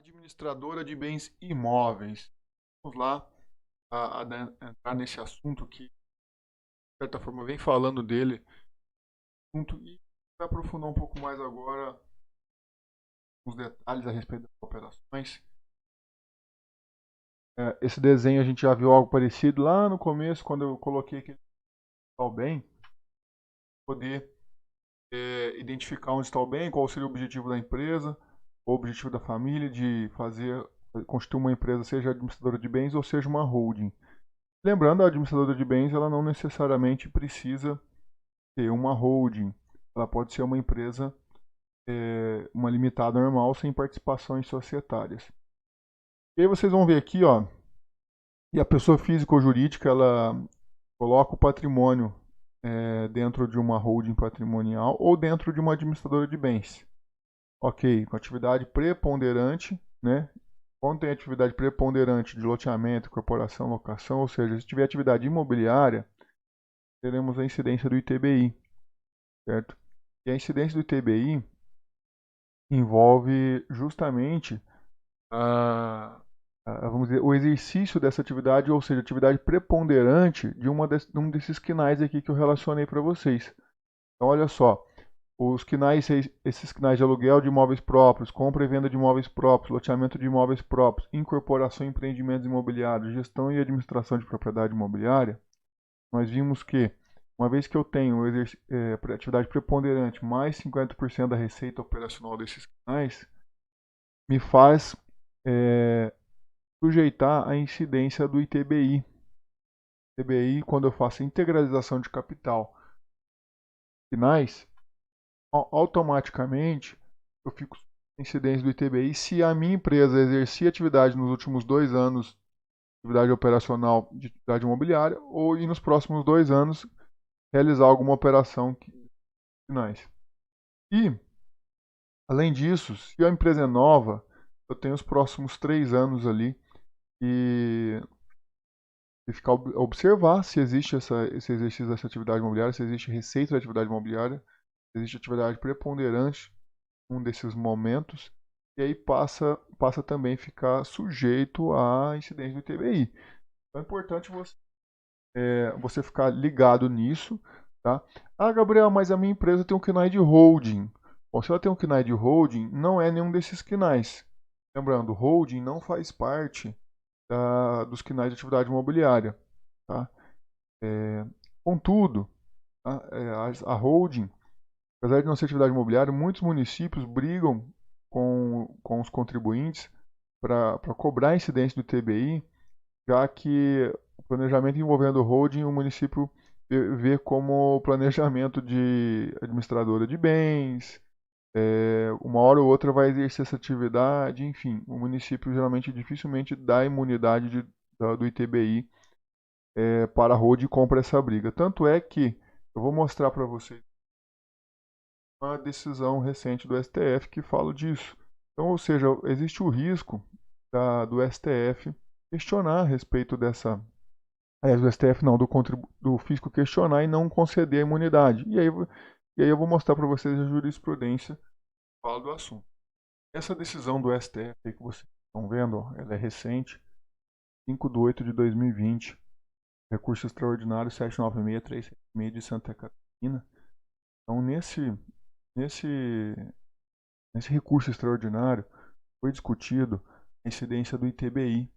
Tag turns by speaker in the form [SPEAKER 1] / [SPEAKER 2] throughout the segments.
[SPEAKER 1] administradora de bens imóveis. Vamos lá entrar nesse assunto que, de certa forma, vem falando dele assunto, e vai aprofundar um pouco mais agora os detalhes a respeito das operações. Esse desenho a gente já viu algo parecido lá no começo, quando eu coloquei aquele está o bem, poder identificar onde está o bem, qual seria o objetivo da empresa, o objetivo da família de constituir uma empresa, seja administradora de bens ou seja uma holding. Lembrando, a administradora de bens ela não necessariamente precisa ter uma holding, ela pode ser uma empresa, uma limitada normal, sem participações societárias. E aí vocês vão ver aqui, ó, e a pessoa física ou jurídica ela coloca o patrimônio dentro de uma holding patrimonial ou dentro de uma administradora de bens. Ok, com atividade preponderante, né? Quando tem atividade preponderante de loteamento, incorporação, locação, ou seja, se tiver atividade imobiliária, teremos a incidência do ITBI, certo? E a incidência do ITBI envolve justamente vamos dizer, o exercício dessa atividade, ou seja, atividade preponderante de um desses quinais aqui que eu relacionei para vocês. Então, olha só, os quinais, esses quinais de aluguel de imóveis próprios, compra e venda de imóveis próprios, loteamento de imóveis próprios, incorporação em empreendimentos imobiliários, gestão e administração de propriedade imobiliária, nós vimos que, uma vez que eu tenho atividade preponderante mais 50% da receita operacional desses canais, me faz sujeitar a incidência do ITBI. ITBI, quando eu faço integralização de capital finais, automaticamente eu fico com incidência do ITBI se a minha empresa exercia atividade nos últimos 2 anos, atividade operacional de atividade imobiliária, e nos próximos 2 anos realizar alguma operação finais. E, além disso, se a empresa é nova, eu tenho os próximos 3 anos ali e ficar observar se existe esse exercício dessa atividade imobiliária, se existe receita da atividade imobiliária, se existe atividade preponderante em um desses momentos, e aí passa também a ficar sujeito à incidência do ITBI. Então é importante você ficar ligado nisso, tá? Ah, Gabriel, mas a minha empresa tem um KNAI de holding. Bom, se ela tem um KNAI de holding, não é nenhum desses KNAIs. Lembrando, holding não faz parte dos KNAIs de atividade imobiliária, tá? Contudo, a holding, apesar de não ser atividade imobiliária, muitos municípios brigam com os contribuintes para cobrar a incidência do ITBI, já que o planejamento envolvendo holding, o município vê como planejamento de administradora de bens, uma hora ou outra vai exercer essa atividade, enfim, o município geralmente dificilmente dá imunidade do ITBI para a holding e compra essa briga. Tanto é que eu vou mostrar para vocês uma decisão recente do STF que fala disso. Então, ou seja, existe o risco do STF questionar a respeito dessa. Do STF não, do fisco questionar e não conceder a imunidade. E aí eu vou mostrar para vocês a jurisprudência que fala do assunto. Essa decisão do STF aí que vocês estão vendo, ó, ela é recente, 5/8/2020, recurso extraordinário 796-376 de Santa Catarina. Então, nesse recurso extraordinário, foi discutido a incidência do ITBI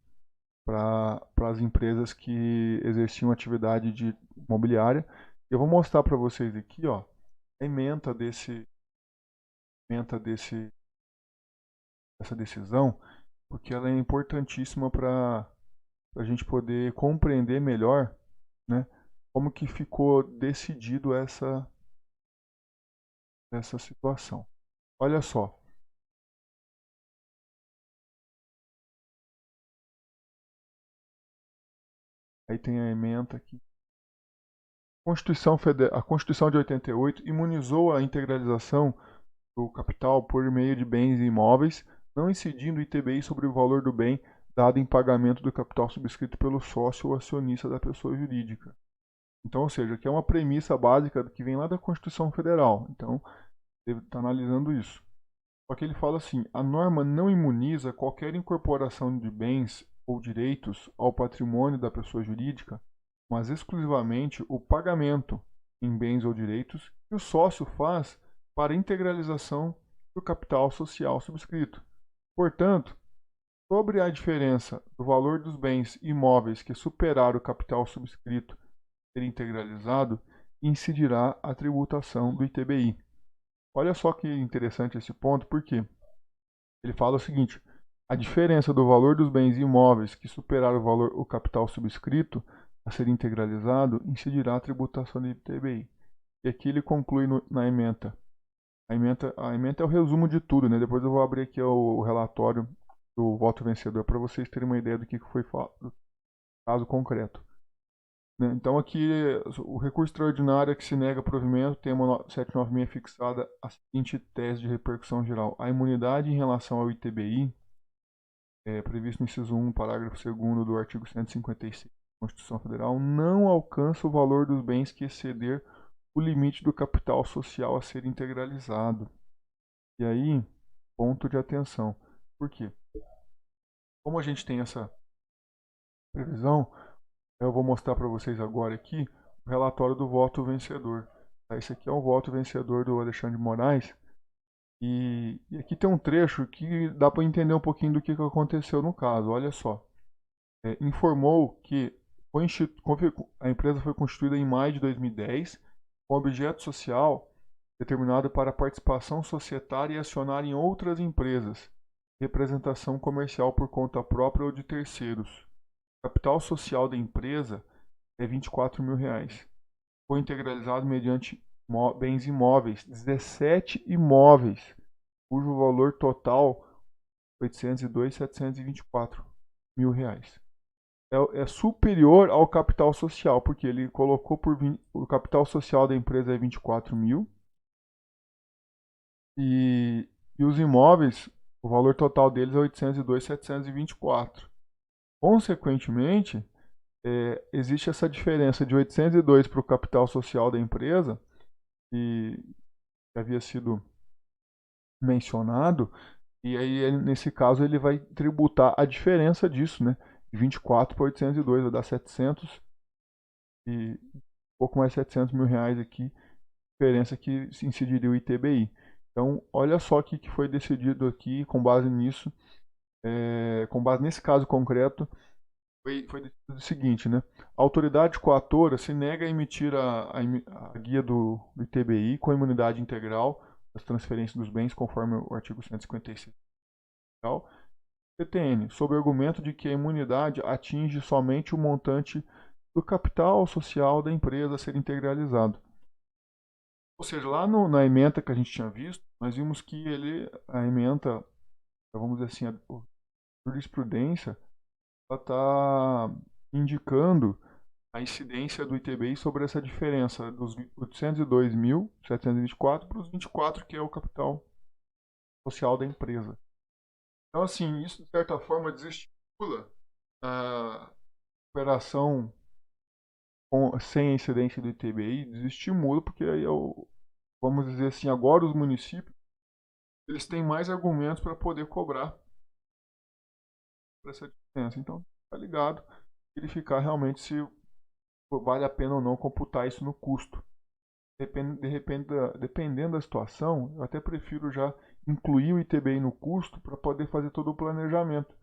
[SPEAKER 1] para as empresas que exerciam atividade de imobiliária. Eu vou mostrar para vocês aqui, ó, a ementa dessa decisão, porque ela é importantíssima para a gente poder compreender melhor, né, como que ficou decidido essa situação. Olha só. Aí tem a ementa aqui. A Constituição de 88 imunizou a integralização do capital por meio de bens e imóveis, não incidindo o ITBI sobre o valor do bem dado em pagamento do capital subscrito pelo sócio ou acionista da pessoa jurídica. Então, ou seja, que é uma premissa básica que vem lá da Constituição Federal. Então, deve estar analisando isso. Só que ele fala assim: a norma não imuniza qualquer incorporação de bens ou direitos ao patrimônio da pessoa jurídica, mas exclusivamente o pagamento em bens ou direitos que o sócio faz para integralização do capital social subscrito. Portanto, sobre a diferença do valor dos bens imóveis que superar o capital subscrito ser integralizado, incidirá a tributação do ITBI. Olha só que interessante esse ponto, porque ele fala o seguinte: a diferença do valor dos bens imóveis que superar o capital subscrito a ser integralizado incidirá a tributação do ITBI. E aqui ele conclui na ementa. A ementa é o resumo de tudo, né? Depois eu vou abrir aqui o relatório do voto vencedor para vocês terem uma ideia do que foi falado, caso concreto. Né? Então aqui o recurso extraordinário é que se nega provimento, tem uma 796 fixada a seguinte tese de repercussão geral. A imunidade em relação ao ITBI, previsto no inciso 1, parágrafo 2º do artigo 156 da Constituição Federal, não alcança o valor dos bens que exceder o limite do capital social a ser integralizado. E aí, ponto de atenção. Por quê? Como a gente tem essa previsão, eu vou mostrar para vocês agora aqui o relatório do voto vencedor. Esse aqui é o voto vencedor do Alexandre de Moraes. E aqui tem um trecho que dá para entender um pouquinho do que aconteceu no caso. Olha só. Informou que a empresa foi constituída em maio de 2010 com objeto social determinado para participação societária e acionar em outras empresas, representação comercial por conta própria ou de terceiros. O capital social da empresa é R$ 24.000. Foi integralizado mediante bens imóveis, 17 imóveis, cujo valor total R$ 802.724 é superior ao capital social, porque ele colocou o capital social da empresa é 24 mil e os imóveis, o valor total deles é 802.724. Consequentemente, existe essa diferença de 802 para o capital social da empresa, que havia sido mencionado, e aí nesse caso ele vai tributar a diferença disso, né? De 24 para 802, vai dar 700 e pouco mais de 700 mil reais aqui, diferença que se incidiria o ITBI. Então, olha só o que foi decidido aqui com base nisso, com base nesse caso concreto, foi decidido o seguinte, né? A autoridade coatora se nega a emitir a guia do ITBI com a imunidade integral das transferências dos bens, conforme o artigo 156. PTN, sob o argumento de que a imunidade atinge somente o montante do capital social da empresa a ser integralizado. Ou seja, lá na ementa que a gente tinha visto, nós vimos que a ementa, vamos dizer assim, a jurisprudência, ela está indicando a incidência do ITBI sobre essa diferença dos 802.724 para os 24, que é o capital social da empresa. Então, assim, isso de certa forma desestimula a operação sem a incidência do ITBI, desestimula, porque aí vamos dizer assim, agora os municípios eles têm mais argumentos para poder cobrar por essa diferença. Então, tá ligado, verificar realmente se vale a pena ou não computar isso no custo. Dependendo da situação, eu até prefiro já incluir o ITBI no custo para poder fazer todo o planejamento.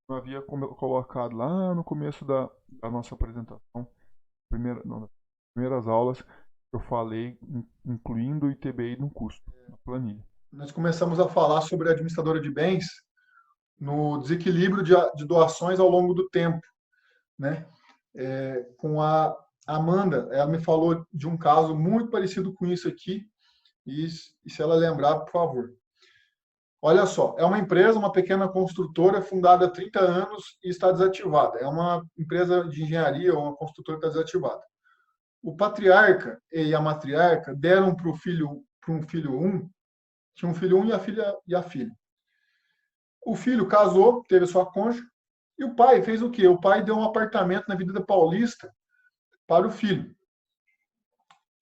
[SPEAKER 1] Eu havia colocado lá no começo da nossa apresentação, nas primeiras aulas, eu falei incluindo o ITBI no custo, na planilha.
[SPEAKER 2] Nós começamos a falar sobre a administradora de bens no desequilíbrio de doações ao longo do tempo, né? Com a Amanda, ela me falou de um caso muito parecido com isso aqui, e se ela lembrar, por favor. Olha só, é uma empresa, uma pequena construtora fundada há 30 anos e está desativada. É uma empresa de engenharia, uma construtora que está desativada. O patriarca e a matriarca deram para um filho tinha um filho e a filha. O filho casou, teve sua cônjuge, e o pai fez o quê? O pai deu um apartamento na Avenida Paulista para o filho.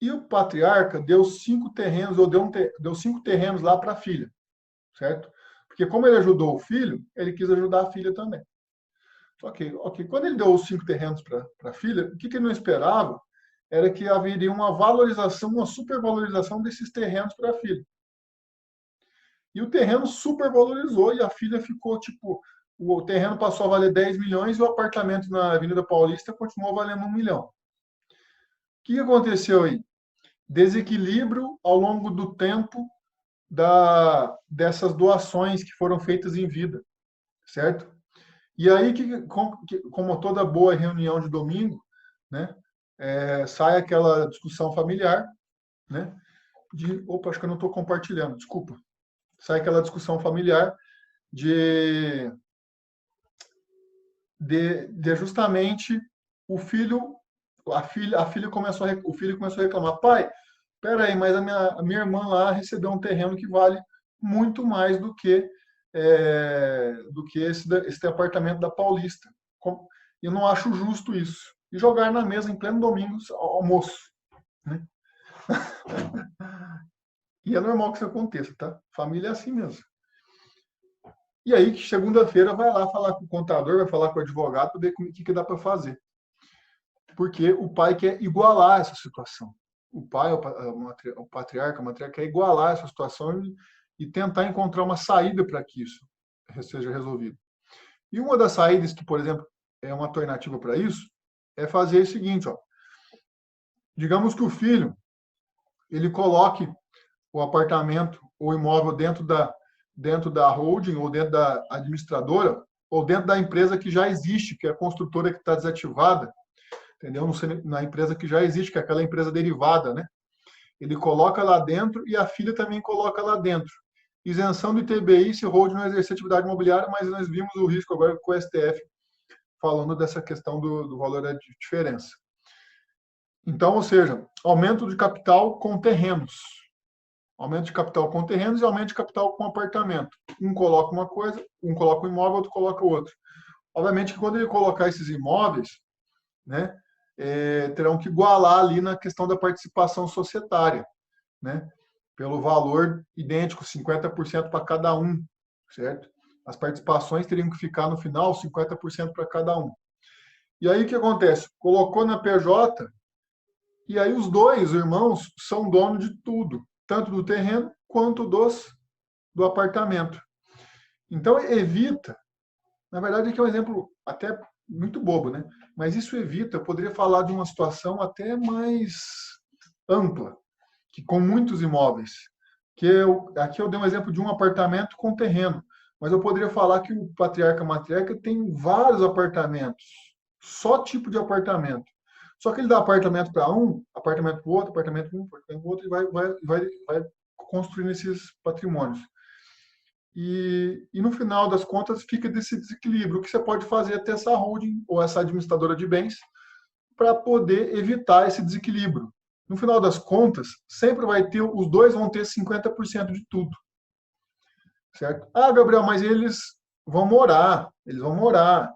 [SPEAKER 2] E o patriarca deu 5 terrenos, ou deu 5 terrenos lá para a filha. certo? Porque como ele ajudou o filho, ele quis ajudar a filha também. Ok. Quando ele deu os 5 terrenos para a filha, o que ele não esperava era que haveria uma valorização, uma supervalorização desses terrenos para a filha. E o terreno supervalorizou e a filha ficou, tipo, o terreno passou a valer 10 milhões e o apartamento na Avenida Paulista continuou valendo 1 milhão. O que aconteceu aí? Desequilíbrio ao longo do tempo dessas doações que foram feitas em vida, certo? E aí, como toda boa reunião de domingo, né, sai aquela discussão familiar, né, opa, acho que eu não estou compartilhando, desculpa. Sai aquela discussão familiar de justamente a filha começou o filho começou a reclamar, pai, peraí, mas a minha irmã lá recebeu um terreno que vale muito mais do que esse apartamento da Paulista. Eu não acho justo isso. E jogar na mesa em pleno domingo, almoço. Né? E é normal que isso aconteça, tá? Família é assim mesmo. E aí, segunda-feira, vai lá falar com o contador, vai falar com o advogado para ver o que dá para fazer. Porque o pai quer igualar essa situação. O pai, o patriarca, a matriarca, quer igualar essa situação e tentar encontrar uma saída para que isso seja resolvido. E uma das saídas que, por exemplo, é uma alternativa para isso, é fazer o seguinte, ó. Digamos que o filho, ele coloque o apartamento ou imóvel dentro da holding ou dentro da administradora ou dentro da empresa que já existe, que é a construtora que está desativada, entendeu? Na empresa que já existe, que é aquela empresa derivada, né? Ele coloca lá dentro e a filha também coloca lá dentro. Isenção do ITBI se o holding não exercer atividade imobiliária, mas nós vimos o risco agora com o STF falando dessa questão do valor da diferença. Então, ou seja, aumento de capital com terrenos. Aumento de capital com terrenos e aumento de capital com apartamento. Um coloca uma coisa, um coloca um imóvel, outro coloca outro. Obviamente que quando ele colocar esses imóveis, né, terão que igualar ali na questão da participação societária, né, pelo valor idêntico, 50% para cada um, certo? As participações teriam que ficar no final 50% para cada um. E aí o que acontece? Colocou na PJ, e aí os dois irmãos são donos de tudo, tanto do terreno quanto do apartamento. Então evita, na verdade aqui é um exemplo até muito bobo, né? Mas isso evita, eu poderia falar de uma situação até mais ampla, que com muitos imóveis. Aqui eu dei um exemplo de um apartamento com terreno, mas eu poderia falar que o patriarca, a matriarca tem vários apartamentos, só tipo de apartamento. Só que ele dá apartamento para um, apartamento para o outro, apartamento para um, apartamento para o outro, e vai construindo esses patrimônios. E no final das contas fica desse desequilíbrio. O que você pode fazer é ter essa holding ou essa administradora de bens para poder evitar esse desequilíbrio. No final das contas, sempre vai ter, os dois vão ter 50% de tudo. Certo? Ah, Gabriel, mas eles vão morar.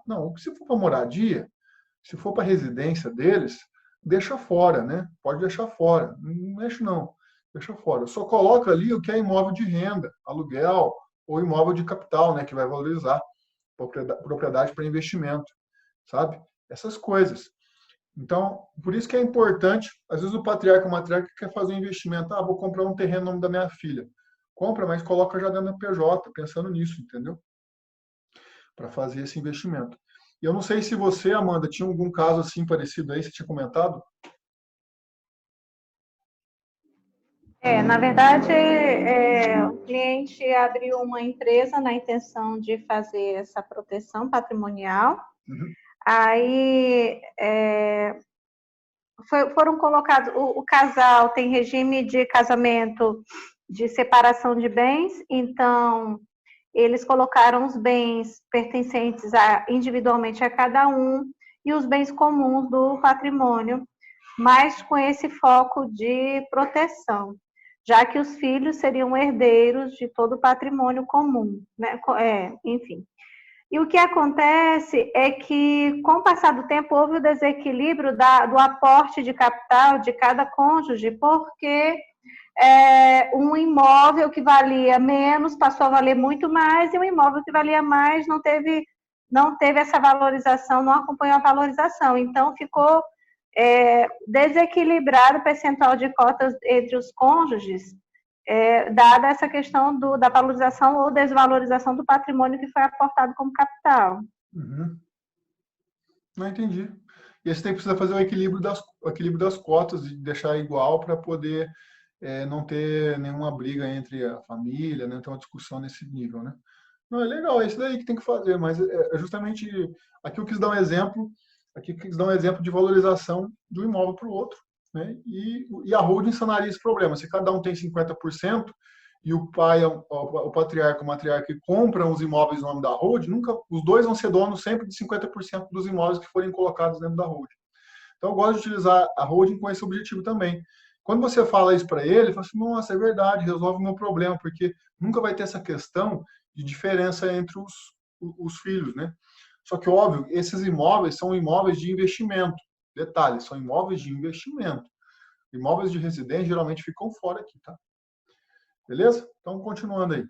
[SPEAKER 2] Não, se for para moradia, se for para a residência deles, deixa fora, né? Pode deixar fora. Não mexe, não. Deixa fora. Só coloca ali o que é imóvel de renda, aluguel ou imóvel de capital, né? Que vai valorizar. Propriedade para investimento, sabe? Essas coisas. Então, por isso que é importante, às vezes o patriarca ou matriarca quer fazer um investimento. Ah, vou comprar um terreno no nome da minha filha. Compra, mas coloca já dentro da PJ, pensando nisso, entendeu? Para fazer esse investimento. E eu não sei se você, Amanda, tinha algum caso assim parecido aí, você tinha comentado?
[SPEAKER 3] Na verdade, o cliente abriu uma empresa na intenção de fazer essa proteção patrimonial.
[SPEAKER 2] Uhum.
[SPEAKER 3] Aí foram colocados, o casal tem regime de casamento de separação de bens, então eles colocaram os bens pertencentes individualmente a cada um e os bens comuns do patrimônio, mas com esse foco de proteção, já que os filhos seriam herdeiros de todo o patrimônio comum, né? Enfim. E o que acontece é que, com o passar do tempo, houve o desequilíbrio do aporte de capital de cada cônjuge, porque um imóvel que valia menos passou a valer muito mais, e um imóvel que valia mais não teve essa valorização, não acompanhou a valorização. Então, ficou desequilibrado o percentual de cotas entre os cônjuges, dada essa questão da valorização ou desvalorização do patrimônio que foi aportado como capital.
[SPEAKER 2] Uhum. Não entendi. E você precisa fazer o equilíbrio das cotas, de deixar igual para poder não ter nenhuma briga entre a família, não ter uma discussão nesse nível, né? Não, é legal, é isso daí que tem que fazer, mas é justamente aqui eu quis dar um exemplo, de valorização de um imóvel para o outro, né? E a holding sanaria esse problema. Se cada um tem 50% e o pai, o patriarca, a matriarca compram os imóveis no nome da holding, os dois vão ser donos sempre de 50% dos imóveis que forem colocados dentro da holding. Então eu gosto de utilizar a holding com esse objetivo também. Quando você fala isso para ele fala assim, nossa, é verdade, resolve o meu problema, porque nunca vai ter essa questão de diferença entre os filhos, né? Só que, óbvio, esses imóveis são imóveis de investimento. Detalhe, são imóveis de investimento. Imóveis de residência geralmente ficam fora aqui, tá? Beleza? Então, continuando aí.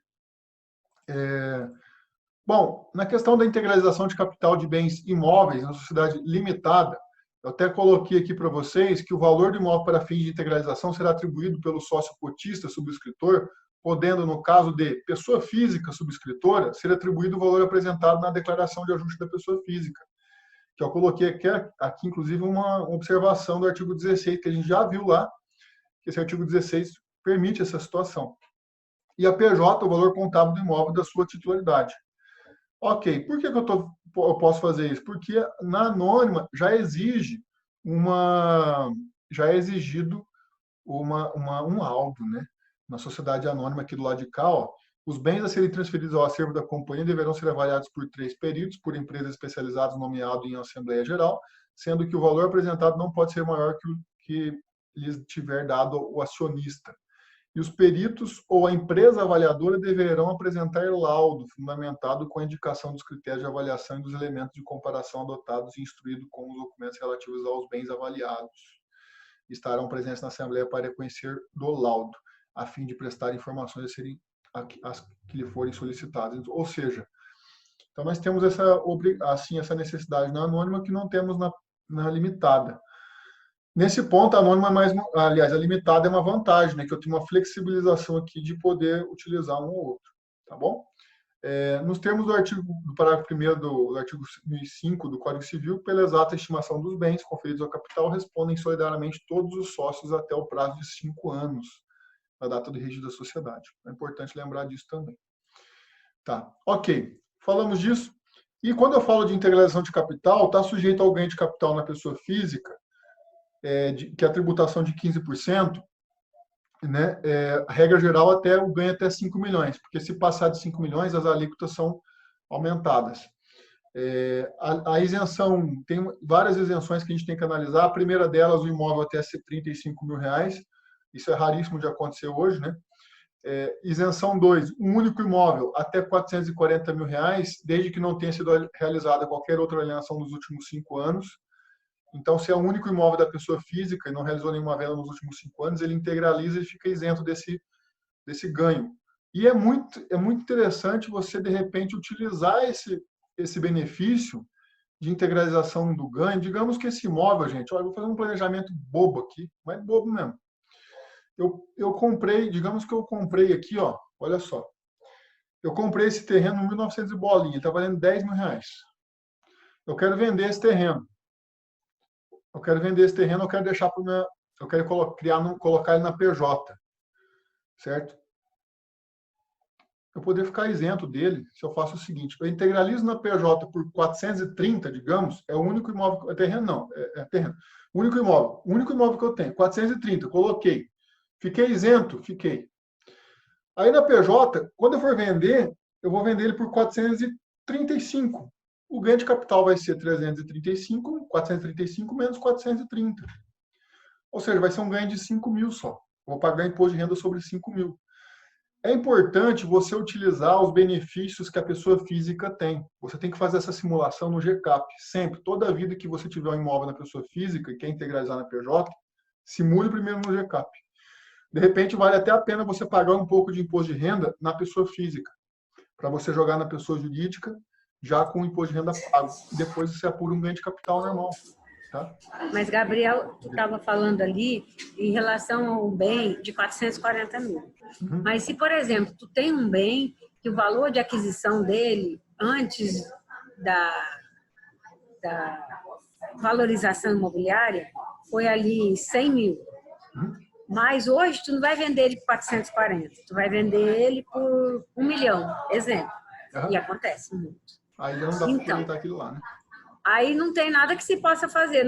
[SPEAKER 2] Bom, na questão da integralização de capital de bens imóveis na sociedade limitada, eu até coloquei aqui para vocês que o valor do imóvel para fins de integralização será atribuído pelo sócio cotista subscritor, podendo, no caso de pessoa física subscritora, ser atribuído o valor apresentado na declaração de ajuste da pessoa física. Que eu coloquei aqui, inclusive, uma observação do artigo 16, que a gente já viu lá, que esse artigo 16 permite essa situação. E a PJ, o valor contábil do imóvel da sua titularidade. Ok, por que eu posso fazer isso? Porque na anônima já é exigido um laudo, né? Na sociedade anônima aqui do lado de cá, ó, os bens a serem transferidos ao acervo da companhia deverão ser avaliados por 3 peritos, por empresas especializadas nomeadas em Assembleia Geral, sendo que o valor apresentado não pode ser maior que o que lhes tiver dado o acionista. E os peritos ou a empresa avaliadora deverão apresentar laudo fundamentado com a indicação dos critérios de avaliação e dos elementos de comparação adotados e instruído com os documentos relativos aos bens avaliados. Estarão presentes na Assembleia para reconhecer do laudo, a fim de prestar informações as que lhe forem solicitadas. Ou seja, então nós temos essa necessidade na anônima que não temos na limitada. Nesse ponto, a anônima a limitada é uma vantagem, né? Que eu tenho uma flexibilização aqui de poder utilizar um ou outro, tá bom? Nos termos do parágrafo 1º do artigo 1005 do Código Civil, pela exata estimação dos bens conferidos ao capital, respondem solidariamente todos os sócios até o prazo de 5 anos, da data do registro da sociedade. É importante lembrar disso também. Tá, ok. Falamos disso. E quando eu falo de integralização de capital, está sujeito ao ganho de capital na pessoa física, que é a tributação de 15%, né? A regra geral o ganho até 5 milhões, porque se passar de 5 milhões, as alíquotas são aumentadas. A isenção, tem várias isenções que a gente tem que analisar. A primeira delas, o imóvel até R$35 mil. Isso é raríssimo de acontecer hoje, né? Isenção 2, um único imóvel até R$440 mil, desde que não tenha sido realizada qualquer outra alienação nos últimos 5 anos. Então, se é o único imóvel da pessoa física e não realizou nenhuma venda nos últimos 5 anos, ele integraliza e fica isento desse ganho. E é muito interessante você, de repente, utilizar esse benefício de integralização do ganho. Digamos que esse imóvel, gente, olha, eu vou fazer um planejamento bobo aqui, mas bobo mesmo. Eu comprei, digamos que eu comprei aqui, ó, olha só. Eu comprei esse terreno em 1900 e bolinha, está valendo R$10 mil. Eu quero vender esse terreno. Eu quero deixar eu quero colocar ele na PJ, certo? Eu poderia ficar isento dele se eu faço o seguinte: eu integralizo na PJ por 430, digamos, é o único imóvel, terreno não, terreno. O único imóvel que eu tenho, 430, coloquei. Fiquei isento? Fiquei. Aí na PJ, quando eu for vender, eu vou vender ele por 435. O ganho de capital vai ser 435 menos 430. Ou seja, vai ser um ganho de 5 mil só. Vou pagar imposto de renda sobre 5 mil. É importante você utilizar os benefícios que a pessoa física tem. Você tem que fazer essa simulação no GCAP. Sempre, toda vida que você tiver um imóvel na pessoa física e quer integralizar na PJ, simule primeiro no GCAP. De repente, vale até a pena você pagar um pouco de imposto de renda na pessoa física, para você jogar na pessoa jurídica, já com o imposto de renda pago. Depois você apura um ganho de capital normal. Tá?
[SPEAKER 4] Mas, Gabriel, tu estava falando ali em relação ao bem de 440 mil. Mas se, por exemplo, tu tem um bem que o valor de aquisição dele, antes da valorização imobiliária, foi ali 100 mil. Mas hoje tu não vai vender ele por 440, tu vai vender ele por 1 milhão, exemplo. E acontece muito.
[SPEAKER 2] Aí não dá para aproveitar aquilo lá, né?
[SPEAKER 4] Aí não tem nada que se possa fazer.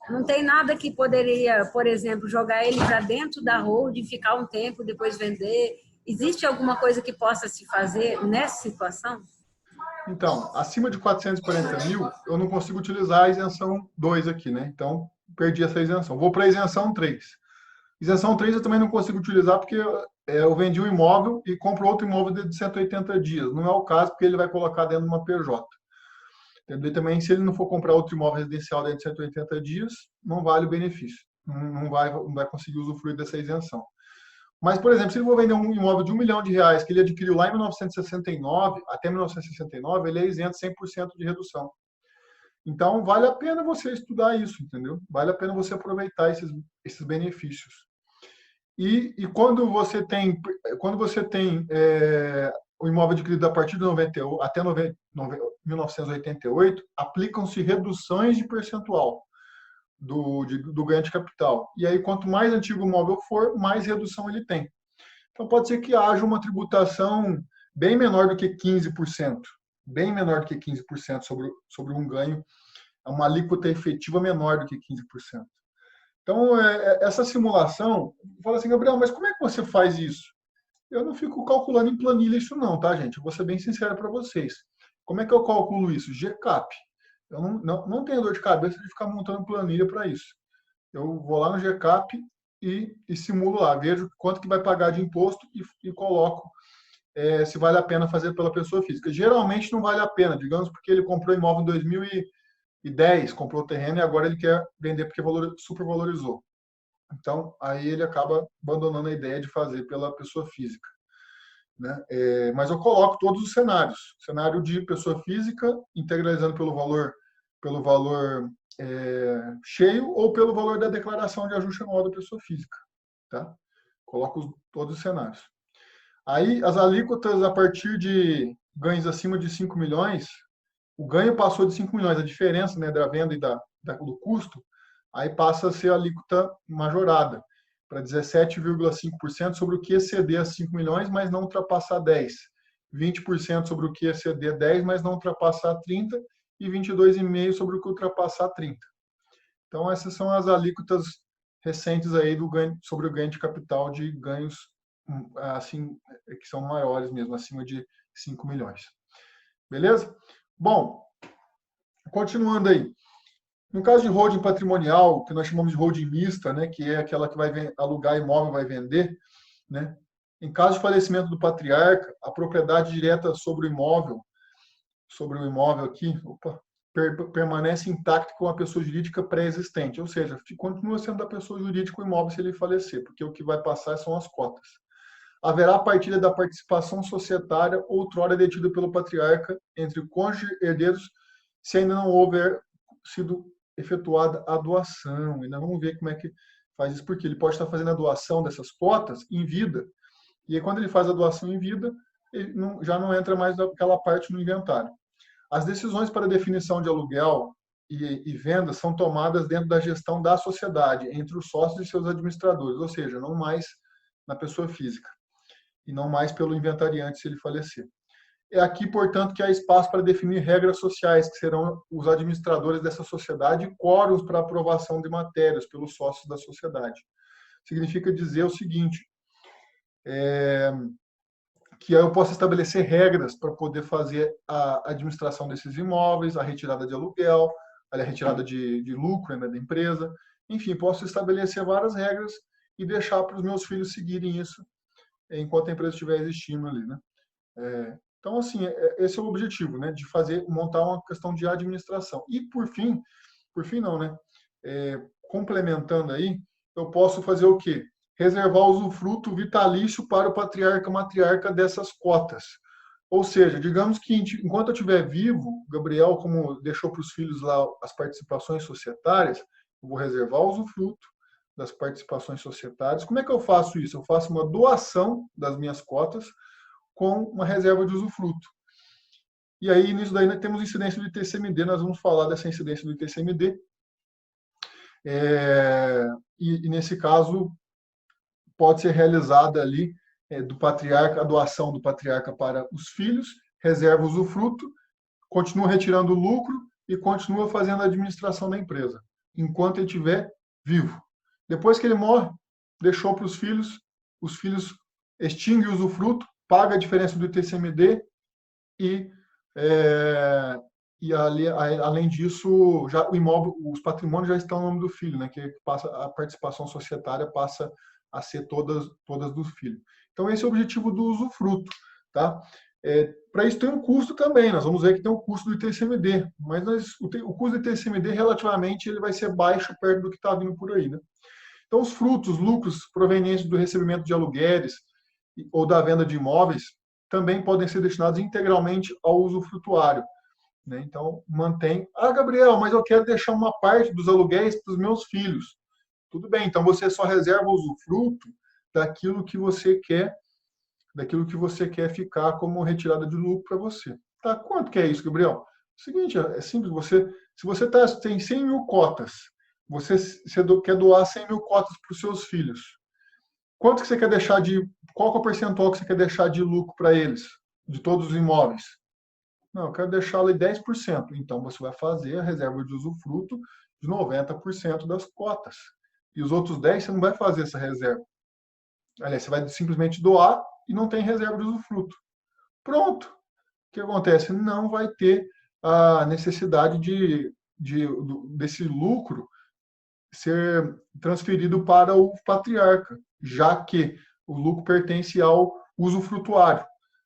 [SPEAKER 4] Não tem nada que poderia, por exemplo, jogar ele para dentro da holding, ficar um tempo, depois vender. Existe alguma coisa que possa se fazer nessa situação?
[SPEAKER 2] Então, acima de 440 mil, eu não consigo utilizar a isenção 2 aqui, né? Então, perdi essa isenção. Vou para a isenção 3. Isenção 3 eu também não consigo utilizar porque eu vendi um imóvel e compro outro imóvel de 180 dias. Não é o caso, porque ele vai colocar dentro de uma PJ. Entendeu? E também, se ele não for comprar outro imóvel residencial dentro de 180 dias, não vale o benefício. Não vai conseguir usufruir dessa isenção. Mas, por exemplo, se ele for vender um imóvel de R$1 milhão que ele adquiriu lá em 1969, até 1969, ele é isento 100% de redução. Então, vale a pena você estudar isso, entendeu? Vale a pena você aproveitar esses benefícios. E quando você tem o imóvel adquirido a partir de 1988, aplicam-se reduções de percentual do ganho de capital. E aí, quanto mais antigo o imóvel for, mais redução ele tem. Então, pode ser que haja uma tributação bem menor do que 15%. Bem menor do que 15% sobre um ganho, uma alíquota efetiva menor do que 15%. Então, essa simulação, fala assim, Gabriel, mas como é que você faz isso? Eu não fico calculando em planilha isso não, tá, gente? Eu vou ser bem sincero para vocês. Como é que eu calculo isso? GCAP. Eu não tenho dor de cabeça de ficar montando planilha para isso. Eu vou lá no GCAP e simulo lá, vejo quanto que vai pagar de imposto e coloco se vale a pena fazer pela pessoa física. Geralmente não vale a pena, digamos, porque ele comprou imóvel em 2010, comprou o terreno e agora ele quer vender porque supervalorizou. Então, aí ele acaba abandonando a ideia de fazer pela pessoa física. Né? Mas eu coloco todos os cenários. Cenário de pessoa física, integralizando pelo valor cheio ou pelo valor da declaração de ajuste anual da pessoa física. Tá? Coloco todos os cenários. Aí, as alíquotas a partir de ganhos acima de 5 milhões, o ganho passou de 5 milhões, a diferença, né, da venda e do custo, aí passa a ser a alíquota majorada, para 17,5% sobre o que exceder a 5 milhões, mas não ultrapassar 10. 20% sobre o que exceder 10, mas não ultrapassar 30, e 22,5% sobre o que ultrapassar 30. Então, essas são as alíquotas recentes aí sobre o ganho de capital de ganhos assim, que são maiores mesmo, acima de 5 milhões. Beleza? Bom, continuando aí. No caso de holding patrimonial, que nós chamamos de holding mista, né, que é aquela que vai alugar imóvel e vai vender, né, em caso de falecimento do patriarca, a propriedade direta sobre o imóvel aqui, permanece intacta com a pessoa jurídica pré-existente, ou seja, continua sendo da pessoa jurídica o imóvel se ele falecer, porque o que vai passar são as cotas. Haverá partilha da participação societária outrora detida pelo patriarca entre cônjuge e herdeiros, se ainda não houver sido efetuada a doação. Ainda vamos ver como é que faz isso, porque ele pode estar fazendo a doação dessas cotas em vida, e aí, quando ele faz a doação em vida, ele já não entra mais aquela parte no inventário. As decisões para definição de aluguel e venda são tomadas dentro da gestão da sociedade, entre os sócios e seus administradores, ou seja, não mais na pessoa física, e não mais pelo inventariante se ele falecer. É aqui, portanto, que há espaço para definir regras sociais, que serão os administradores dessa sociedade, e quóruns para aprovação de matérias pelos sócios da sociedade. Significa dizer o seguinte, que eu posso estabelecer regras para poder fazer a administração desses imóveis, a retirada de aluguel, a retirada de lucro, né, da empresa. Enfim, posso estabelecer várias regras e deixar para os meus filhos seguirem isso enquanto a empresa estiver existindo ali, né? Então, assim, esse é o objetivo, né, de montar uma questão de administração. E, por fim não, né, complementando aí, eu posso fazer o quê? reservar o usufruto vitalício para o patriarca, matriarca dessas cotas. Ou seja, digamos que enquanto eu estiver vivo, Gabriel, como deixou para os filhos lá as participações societárias, eu vou reservar o usufruto das participações societárias. Como é que eu faço isso? Eu faço uma doação das minhas cotas com uma reserva de usufruto. E aí, nisso daí, nós temos incidência do ITCMD, nós vamos falar dessa incidência do ITCMD. E nesse caso, pode ser realizada ali do patriarca, a doação do patriarca para os filhos, reserva o usufruto, continua retirando o lucro e continua fazendo a administração da empresa, enquanto ele estiver vivo. Depois que ele morre, deixou para os filhos extinguem o usufruto, paga a diferença do ITCMD e além disso, já o imóvel, os patrimônios já estão no nome do filho, né? Que passa a participação societária passa a ser todas do filho. Então esse é o objetivo do usufruto, tá? Para isso tem um custo também. Nós vamos ver que tem um custo do ITCMD, mas o custo do ITCMD relativamente ele vai ser baixo perto do que está vindo por aí, né? Então os lucros provenientes do recebimento de aluguéis ou da venda de imóveis também podem ser destinados integralmente ao usufrutuário, né? Então, mantém. Ah, Gabriel, mas eu quero deixar uma parte dos aluguéis para os meus filhos. Tudo bem, então você só reserva o usufruto daquilo que você quer ficar como retirada de lucro para você. Tá? Quanto que é isso, Gabriel? Seguinte, é simples. Se você tem 100 mil cotas, você quer doar 100 mil cotas para os seus filhos. Quanto que você quer deixar qual que é o percentual que você quer deixar de lucro para eles, de todos os imóveis? Não, eu quero deixar ali 10%. Então, você vai fazer a reserva de usufruto de 90% das cotas. E os outros 10% você não vai fazer essa reserva. Aliás, você vai simplesmente doar e não tem reserva de usufruto. Pronto. O que acontece? Não vai ter a necessidade desse lucro ser transferido para o patriarca, já que o lucro pertence ao usufrutuário,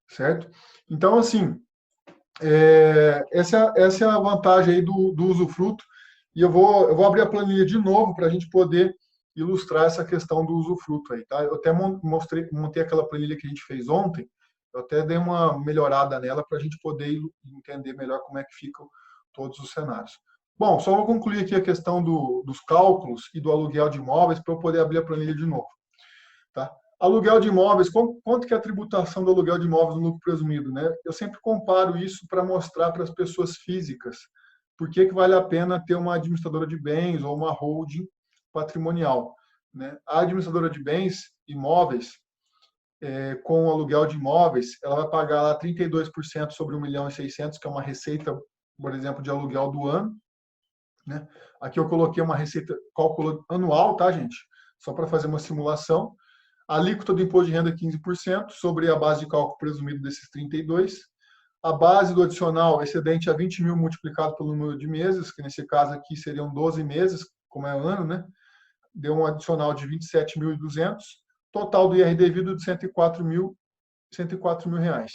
[SPEAKER 2] certo? Então, assim, essa é a vantagem aí do usufruto, e eu vou abrir a planilha de novo para a gente poder ilustrar essa questão do usufruto aí, tá? Eu até montei aquela planilha que a gente fez ontem, eu até dei uma melhorada nela para a gente poder entender melhor como é que ficam todos os cenários. Bom, só vou concluir aqui a questão dos cálculos e do aluguel de imóveis para eu poder abrir a planilha de novo, tá? Aluguel de imóveis, quanto que é a tributação do aluguel de imóveis no lucro presumido, né? Eu sempre comparo isso para mostrar para as pessoas físicas por que vale a pena ter uma administradora de bens ou uma holding patrimonial, né? A administradora de bens imóveis, com o aluguel de imóveis, ela vai pagar lá 32% sobre 1.600.000, que é uma receita, por exemplo, de aluguel do ano, né? Aqui eu coloquei uma receita, cálculo anual, tá, gente? Só para fazer uma simulação. A alíquota do imposto de renda é 15% sobre a base de cálculo presumido desses 32%. A base do adicional excedente a 20 mil multiplicado pelo número de meses, que nesse caso aqui seriam 12 meses, como é ano, né? Deu um adicional de 27.200. Total do IR devido de 104 mil reais.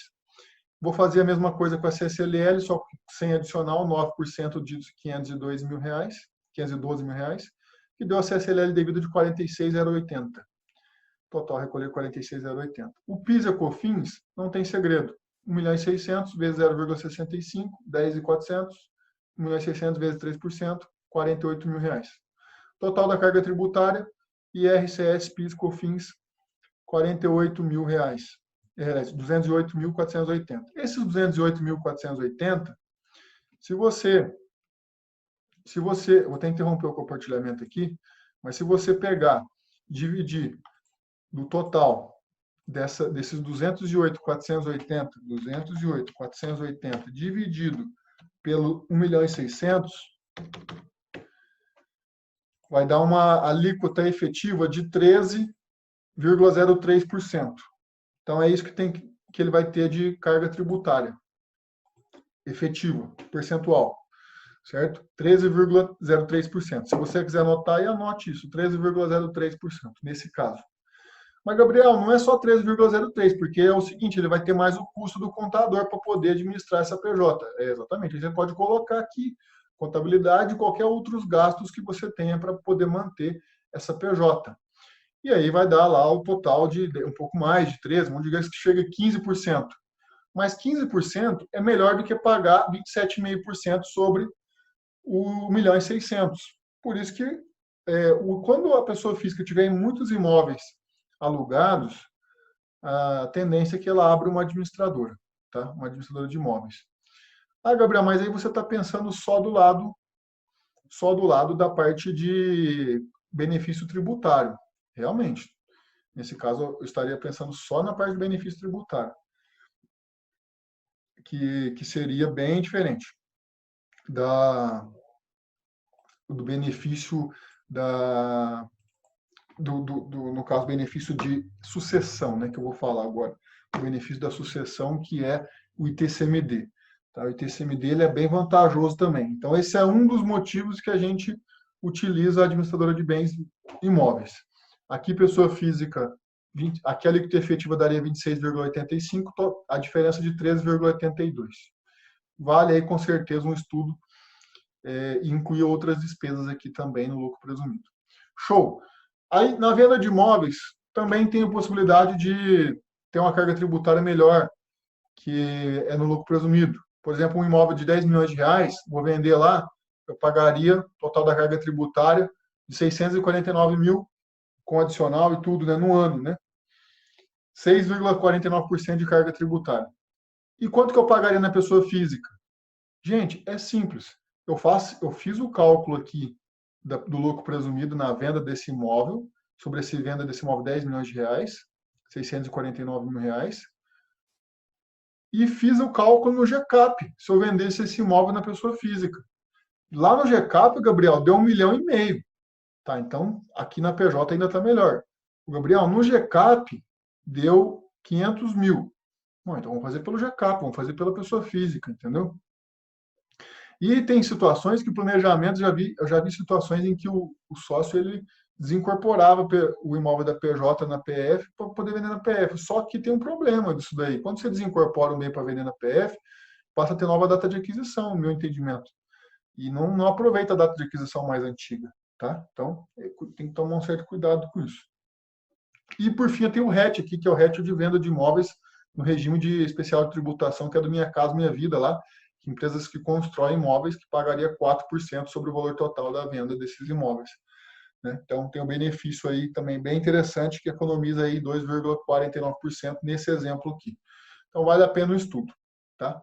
[SPEAKER 2] Vou fazer a mesma coisa com a CSLL, só sem adicional, 9% de 512 mil reais, que deu a CSLL devida de 46.080. Total recolher 46.080. O PIS e a COFINS não tem segredo. 1.600.000 vezes 0,65, 10.400. 1.600.000 vezes 3%, 48 mil reais. Total da carga tributária, IRCS, PIS, COFINS, 48 mil reais. 208.480. Esses 208.480, se você, vou até interromper o compartilhamento aqui, mas se você pegar, dividir do total desses 208.480 dividido pelo 1.600.000, vai dar uma alíquota efetiva de 13,03%. Então, é isso que ele vai ter de carga tributária efetiva, percentual, certo? 13,03%. Se você quiser anotar, anote isso, 13,03% nesse caso. Mas, Gabriel, não é só 13,03%, porque é o seguinte, ele vai ter mais o custo do contador para poder administrar essa PJ. Exatamente, você pode colocar aqui contabilidade e qualquer outros gastos que você tenha para poder manter essa PJ. e aí vai dar lá o total de um pouco mais de 13%, vamos dizer que chega a 15%. Mas 15% é melhor do que pagar 27,5% sobre o 1.600.000. Por isso que quando a pessoa física tiver muitos imóveis alugados, a tendência é que ela abra uma administradora, tá? Uma administradora de imóveis. Ah, Gabriel, mas aí você está pensando só do lado da parte de benefício tributário. Realmente. Nesse caso, eu estaria pensando só na parte de benefício tributário, que seria bem diferente do benefício no caso, benefício de sucessão, né, que eu vou falar agora. O benefício da sucessão, que é o ITCMD. Tá? O ITCMD ele é bem vantajoso também. Então, esse é um dos motivos que a gente utiliza a administradora de bens imóveis. Aqui, pessoa física, aqui a alíquota efetiva daria 26,85, a diferença de 13,82. Vale aí, com certeza, um estudo e incluir outras despesas aqui também no lucro presumido. Show! Aí, na venda de imóveis, também tem a possibilidade de ter uma carga tributária melhor, que é no lucro presumido. Por exemplo, um imóvel de 10 milhões de reais, vou vender lá, eu pagaria total da carga tributária de 649 mil, com adicional e tudo, né, no ano, né? 6,49% de carga tributária. E quanto que eu pagaria na pessoa física? Gente, é simples. Eu fiz o cálculo aqui do lucro presumido na venda desse imóvel, sobre essa venda desse imóvel 10 milhões de reais, 649 mil reais, e fiz o cálculo no GCAP, se eu vendesse esse imóvel na pessoa física. Lá no GCAP, Gabriel, deu 1,5 milhão. Tá? Então, aqui na PJ ainda está melhor. O Gabriel, no GCAP, deu 500 mil. Bom, então vamos fazer pelo GCAP, vamos fazer pela pessoa física, entendeu? E tem situações que o planejamento, eu já vi situações em que o sócio ele desincorporava o imóvel da PJ na PF para poder vender na PF. Só que tem um problema disso daí. Quando você desincorpora o bem para vender na PF, passa a ter nova data de aquisição, no meu entendimento. E não aproveita a data de aquisição mais antiga. Tá? Então, tem que tomar um certo cuidado com isso. E, por fim, tem o RET aqui, que é o RET de venda de imóveis no regime de especial de tributação, que é do Minha Casa Minha Vida lá, que empresas que constroem imóveis que pagaria 4% sobre o valor total da venda desses imóveis. Né? Então, tem um benefício aí também bem interessante, que economiza aí 2,49% nesse exemplo aqui. Então, vale a pena o estudo. Tá?